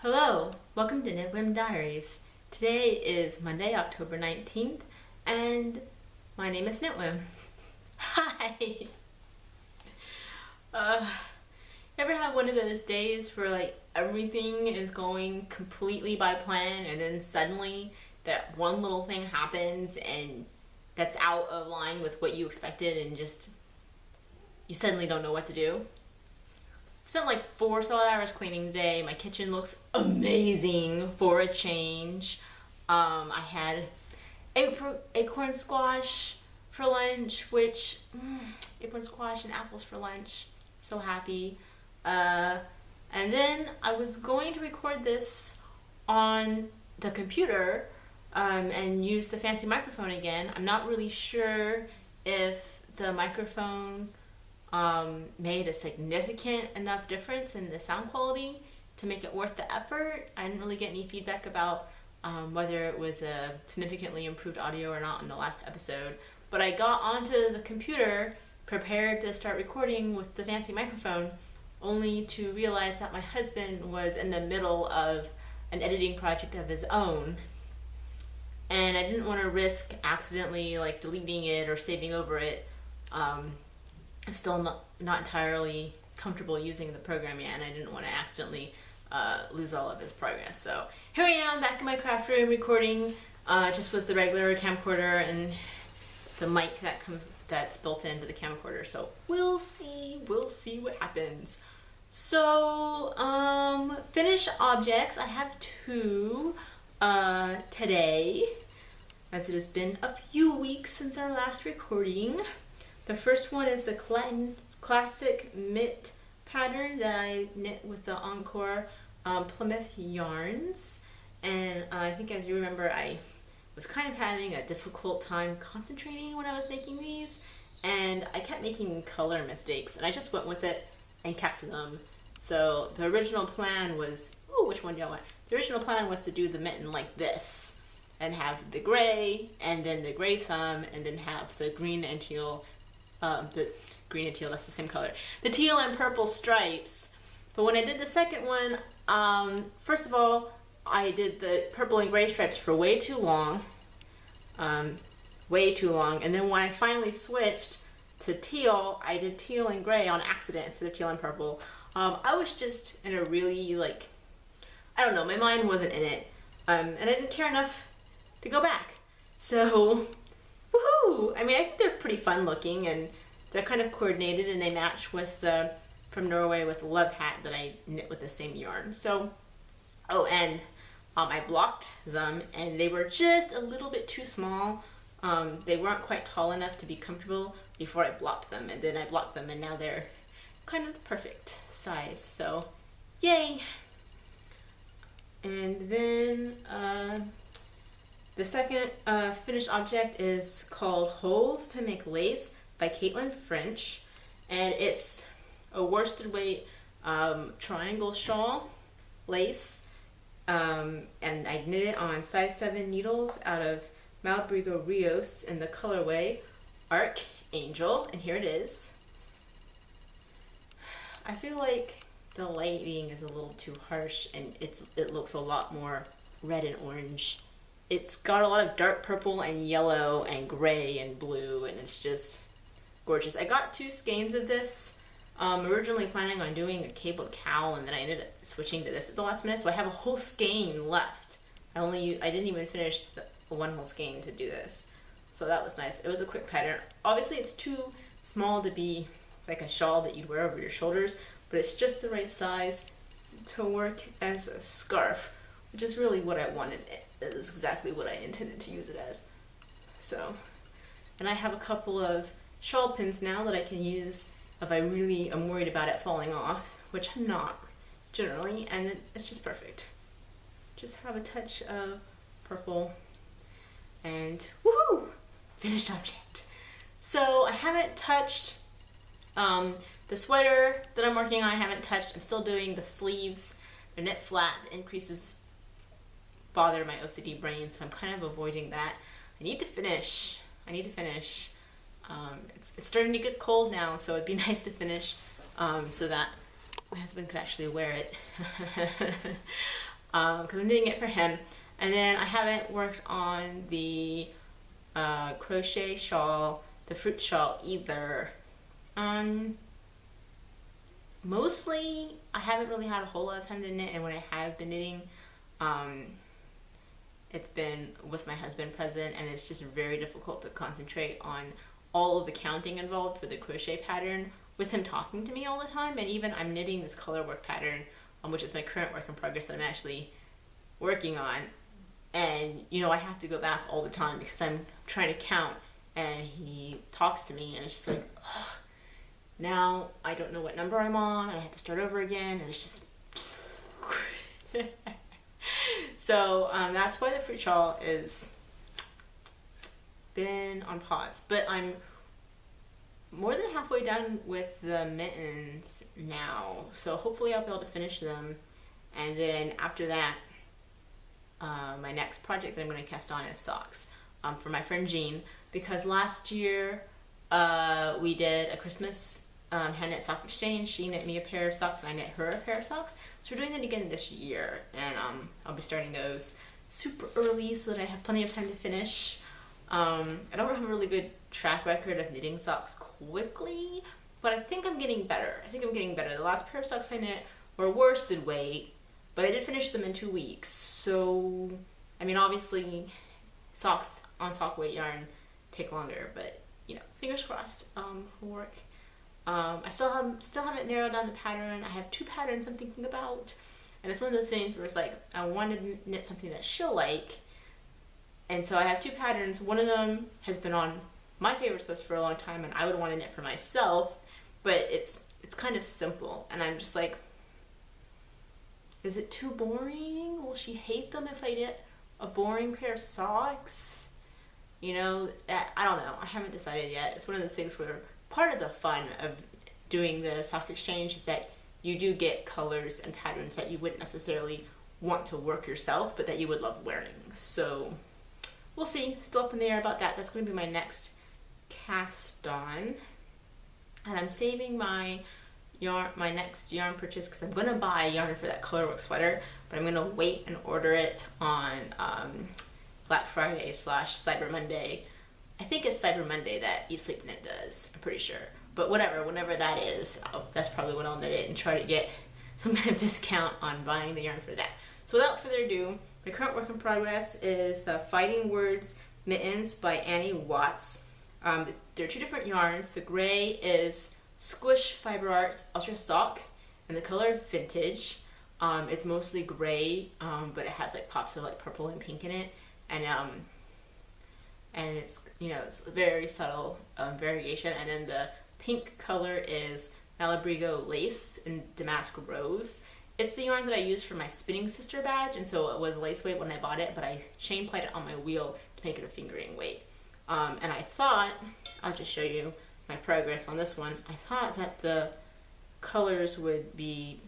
Hello, welcome to Knitwhim Diaries. Today is Monday, October 19th, and my name is Knitwhim. Hi! Ever have one of those days where like everything is going completely by plan and then suddenly that one little thing happens and that's out of line with what you expected and just you suddenly don't know what to do? Spent like 4 solid hours cleaning today. My kitchen looks amazing for a change. I had acorn squash for lunch, which acorn squash and apples for lunch. So happy. And then I was going to record this on the computer and use the fancy microphone again. I'm not really sure if the microphone made a significant enough difference in the sound quality to make it worth the effort. I didn't really get any feedback about whether it was a significantly improved audio or not in the last episode, but I got onto the computer prepared to start recording with the fancy microphone only to realize that my husband was in the middle of an editing project of his own and I didn't want to risk accidentally like deleting it or saving over it. I'm still not entirely comfortable using the program yet, and I didn't want to accidentally lose all of his progress. So here I am back in my craft room recording just with the regular camcorder and the mic that's built into the camcorder. So we'll see what happens. So finished objects, I have 2 today, as it has been a few weeks since our last recording. The first one is the classic mitt pattern that I knit with the Encore Plymouth yarns. And I think, as you remember, I was kind of having a difficult time concentrating when I was making these, and I kept making color mistakes, and I just went with it and kept them. So the original plan was, which one do y'all want? The original plan was to do the mitten like this, and have the gray, and then the gray thumb, and then have the green and teal. The green and teal, that's the same color. The teal and purple stripes. But when I did the second one, first of all, I did the purple and gray stripes for way too long. And then when I finally switched to teal, I did teal and gray on accident instead of teal and purple. I was just in a really, I don't know, my mind wasn't in it. And I didn't care enough to go back. So, woohoo! I mean, I think they're pretty fun looking and they're kind of coordinated and they match with the, from Norway, with the love hat that I knit with the same yarn. So, and I blocked them and they were just a little bit too small. They weren't quite tall enough to be comfortable before I blocked them, and then I blocked them and now they're kind of the perfect size. So, yay! And then, the second finished object is called Holes to Make Lace by Caitlin French, and it's a worsted weight triangle shawl lace, and I knit it on size 7 needles out of Malabrigo Rios in the colorway Archangel, and here it is. I feel like the lighting is a little too harsh and it looks a lot more red and orange. It's got a lot of dark purple and yellow and gray and blue, and it's just gorgeous. I got 2 skeins of this, originally planning on doing a cabled cowl, and then I ended up switching to this at the last minute, so I have a whole skein left. I didn't even finish the 1 whole skein to do this, so that was nice. It was a quick pattern. Obviously it's too small to be like a shawl that you'd wear over your shoulders, but it's just the right size to work as a scarf, which is really what I wanted. That is exactly what I intended to use it as. So, and I have a couple of shawl pins now that I can use if I really am worried about it falling off, which I'm not generally, and it's just perfect. Just have a touch of purple and woohoo! Finished object. So I haven't touched the sweater that I'm working on. I haven't touched. I'm still doing the sleeves. They're knit flat. The increases bother my OCD brain, so I'm kind of avoiding that. I need to finish. It's starting to get cold now, so it'd be nice to finish so that my husband could actually wear it. because I'm knitting it for him. And then I haven't worked on the crochet shawl, the fruit shawl either. Mostly I haven't really had a whole lot of time to knit, and when I have been knitting, it's been with my husband present, and it's just very difficult to concentrate on all of the counting involved for the crochet pattern with him talking to me all the time. And even I'm knitting this color work pattern, which is my current work in progress that I'm actually working on, and you know, I have to go back all the time because I'm trying to count, and he talks to me and it's just like, ugh, now I don't know what number I'm on, I have to start over again, and it's just so that's why the fruit shawl is been on pause, but I'm more than halfway done with the mittens now, so hopefully I'll be able to finish them. And then after that, my next project that I'm going to cast on is socks for my friend Jean, because last year we did a Christmas hand knit sock exchange. She knit me a pair of socks and I knit her a pair of socks, so we're doing that again this year, and I'll be starting those super early so that I have plenty of time to finish. I don't have a really good track record of knitting socks quickly, but I think I'm getting better. The last pair of socks I knit were worsted weight, but I did finish them in 2 weeks. So, I mean, obviously socks on sock weight yarn take longer, but you know, fingers crossed will work. I still haven't narrowed down the pattern. I have 2 patterns I'm thinking about, and it's one of those things where it's like I want to knit something that she'll like, and so I have 2 patterns. One of them has been on my favorites list for a long time, and I would want to knit for myself, but it's kind of simple, and I'm just like, is it too boring? Will she hate them if I knit a boring pair of socks? You know, I don't know. I haven't decided yet. It's one of those things where part of the fun of doing the sock exchange is that you do get colors and patterns that you wouldn't necessarily want to work yourself, but that you would love wearing. So we'll see. Still up in the air about that. That's going to be my next cast on. And I'm saving my next yarn purchase because I'm going to buy yarn for that colorwork sweater, but I'm going to wait and order it on Black Friday / Cyber Monday. I think it's Cyber Monday that Eat Sleep Knit does, I'm pretty sure. But whatever, whenever that is, that's probably when I'll knit it and try to get some kind of discount on buying the yarn for that. So without further ado, my current work in progress is the Fighting Words Mittens by Annie Watts. There are 2 different yarns. The gray is Squish Fiber Arts Ultra Sock, and the color Vintage. It's mostly gray, but it has like pops of like purple and pink in it, and it's, you know, it's very subtle variation. And then the pink color is Malabrigo Lace and Damask Rose. It's the yarn that I used for my Spinning Sister badge, and so it was lace weight when I bought it, but I chain plied it on my wheel to make it a fingering weight. And I thought, I'll just show you my progress on this one. I thought that the colors would be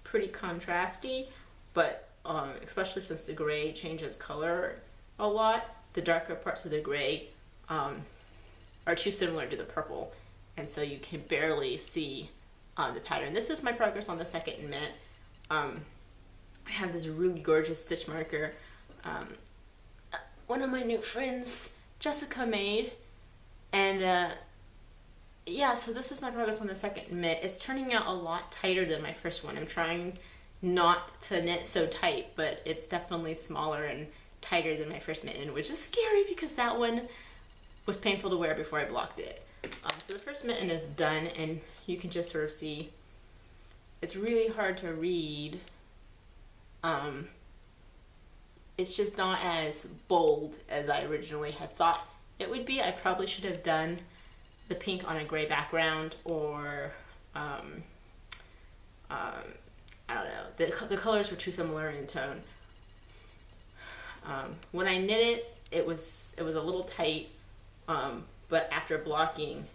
pretty contrasty, but especially since the gray changes color a lot, the darker parts of the gray are too similar to the purple, and so you can barely see the pattern. This is my progress on the second mitt. I have this really gorgeous stitch marker one of my new friends, Jessica, made, and yeah, so this is my progress on the second mitt. It's turning out a lot tighter than my first one. I'm trying not to knit so tight, but it's definitely smaller and tighter than my first mitten, which is scary because that one was painful to wear before I blocked it. So the first mitten is done, and you can just sort of see it's really hard to read. It's just not as bold as I originally had thought it would be. I probably should have done the pink on a gray background, or I don't know, the colors were too similar in tone. When I knit it, it was a little tight, but after blocking,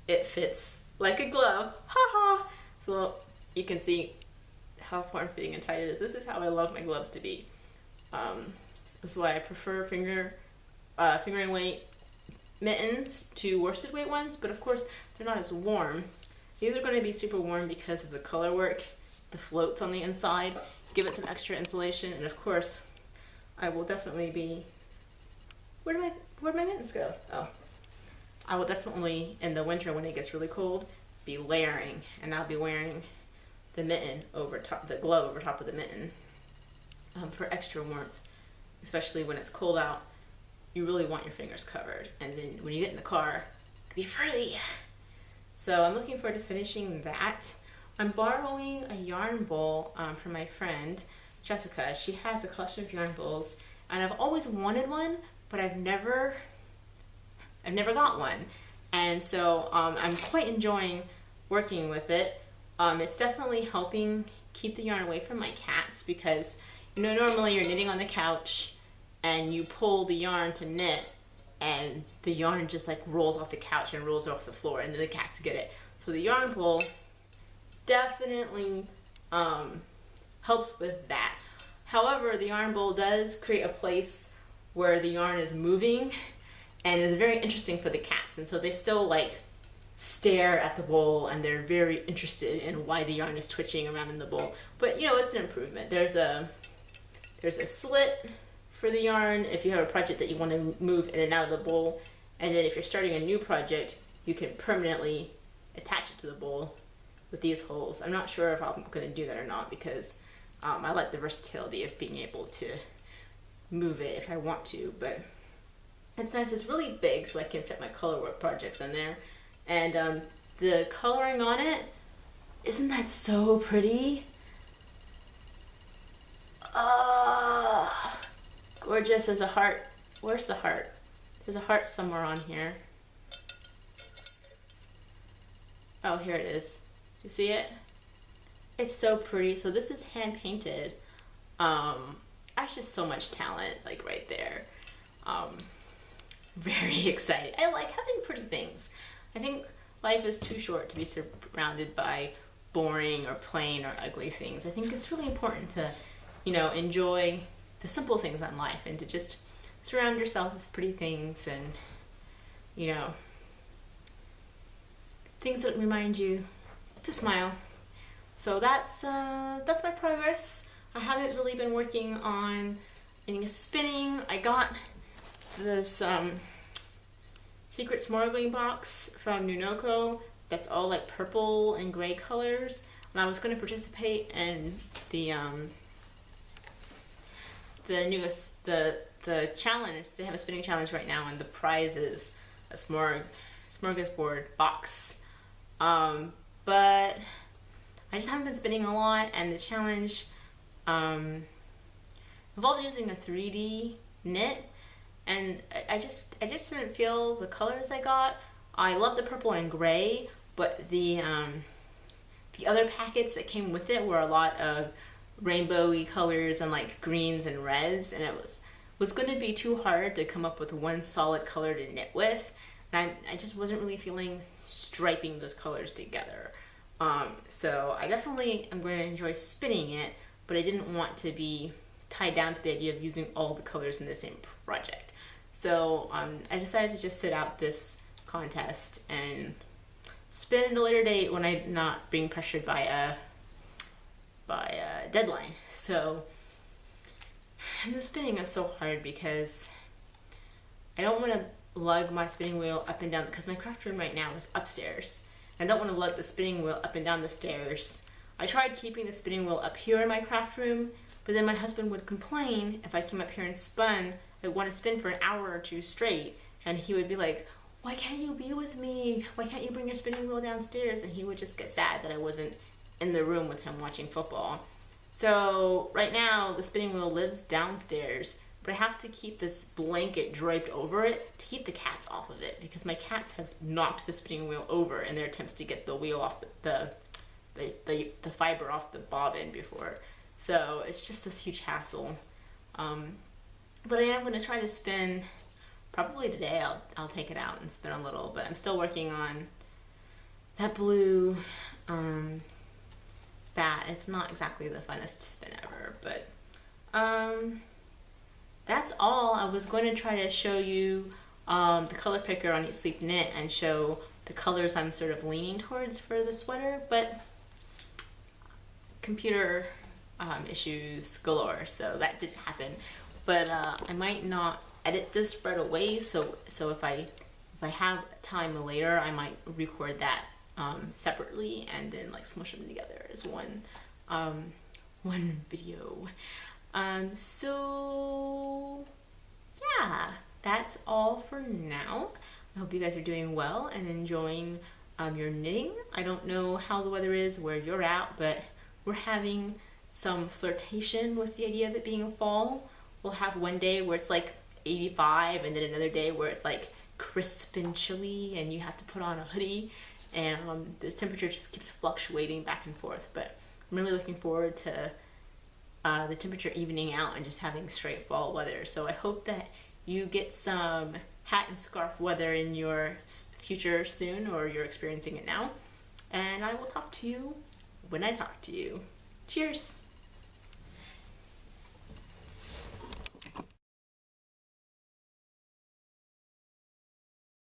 it fits like a glove. Haha! So you can see how form-fitting and tight it is. This is how I love my gloves to be. This is why I prefer fingering weight mittens to worsted weight ones, but of course they're not as warm. These are going to be super warm because of the color work, the floats on the inside, give it some extra insulation. And of course, I will definitely be, where'd my mittens go? Oh, I will definitely, in the winter when it gets really cold, be layering, and I'll be wearing the mitten over top, the glove over top of the mitten, for extra warmth, especially when it's cold out. You really want your fingers covered, and then when you get in the car, be free. So I'm looking forward to finishing that. I'm borrowing a yarn bowl from my friend Jessica. She has a collection of yarn bowls, and I've always wanted one, but I've never got one. And so I'm quite enjoying working with it. It's definitely helping keep the yarn away from my cats, because you know, normally you're knitting on the couch and you pull the yarn to knit, and the yarn just like rolls off the couch and rolls off the floor, and then the cats get it. So the yarn bowl definitely helps with that. However, the yarn bowl does create a place where the yarn is moving, and is very interesting for the cats, and so they still like stare at the bowl, and they're very interested in why the yarn is twitching around in the bowl. But you know, it's an improvement. There's a slit for the yarn if you have a project that you want to move in and out of the bowl, and then if you're starting a new project, you can permanently attach it to the bowl with these holes. I'm not sure if I'm going to do that or not, because I like the versatility of being able to move it if I want to, but it's nice. It's really big, so I can fit my colorwork projects in there. And the coloring on it, isn't that so pretty? Gorgeous. There's a heart. Where's the heart? There's a heart somewhere on here. Oh, here it is. Do you see it? It's so pretty. So this is hand painted. That's just so much talent, like right there. Very excited. I like having pretty things. I think life is too short to be surrounded by boring or plain or ugly things. I think it's really important to, you know, enjoy the simple things in life, and to just surround yourself with pretty things, and, you know, things that remind you to smile. So that's my progress. I haven't really been working on any spinning. I got this secret smoggling box from Nunoko that's all like purple and gray colors, and I was going to participate in the challenge. They have a spinning challenge right now, and the prize is a smorgasbord box. But I just haven't been spinning a lot, and the challenge involved using a 3D knit, and I just didn't feel the colors I got. I love the purple and gray, but the other packets that came with it were a lot of rainbowy colors and like greens and reds, and it was going to be too hard to come up with one solid color to knit with, and I just wasn't really feeling striping those colors together. So I definitely am going to enjoy spinning it, but I didn't want to be tied down to the idea of using all the colors in the same project. So I decided to just sit out this contest and spin at a later date when I'm not being pressured by a deadline. So, and the spinning is so hard because I don't want to lug my spinning wheel up and down, because my craft room right now is upstairs. I don't want to lug the spinning wheel up and down the stairs. I tried keeping the spinning wheel up here in my craft room, but then my husband would complain if I came up here and spun. I want to spin for an hour or two straight, and he would be like, "Why can't you be with me? Why can't you bring your spinning wheel downstairs?" And he would just get sad that I wasn't in the room with him watching football. So right now the spinning wheel lives downstairs, but I have to keep this blanket draped over it to keep the cats off of it, because my cats have knocked the spinning wheel over in their attempts to get the wheel off the fiber off the bobbin before. So it's just this huge hassle. But I am going to try to spin. Probably today I'll take it out and spin a little, but I'm still working on that blue bat. It's not exactly the funnest spin ever, but that's all. I was going to try to show you the color picker on Eat Sleep Knit and show the colors I'm sort of leaning towards for the sweater, but computer issues galore, so that didn't happen. But I might not edit this right away, so if I have time later, I might record that separately and then like smush them together as one video. So yeah, that's all for now. I hope you guys are doing well and enjoying your knitting. I don't know how the weather is where you're at, but we're having some flirtation with the idea of it being fall. We'll have one day where it's like 85 and then another day where it's like crisp and chilly and you have to put on a hoodie, and the temperature just keeps fluctuating back and forth. But I'm really looking forward to the temperature evening out and just having straight fall weather. So I hope that you get some hat and scarf weather in your future soon, or you're experiencing it now. And I will talk to you when I talk to you. Cheers!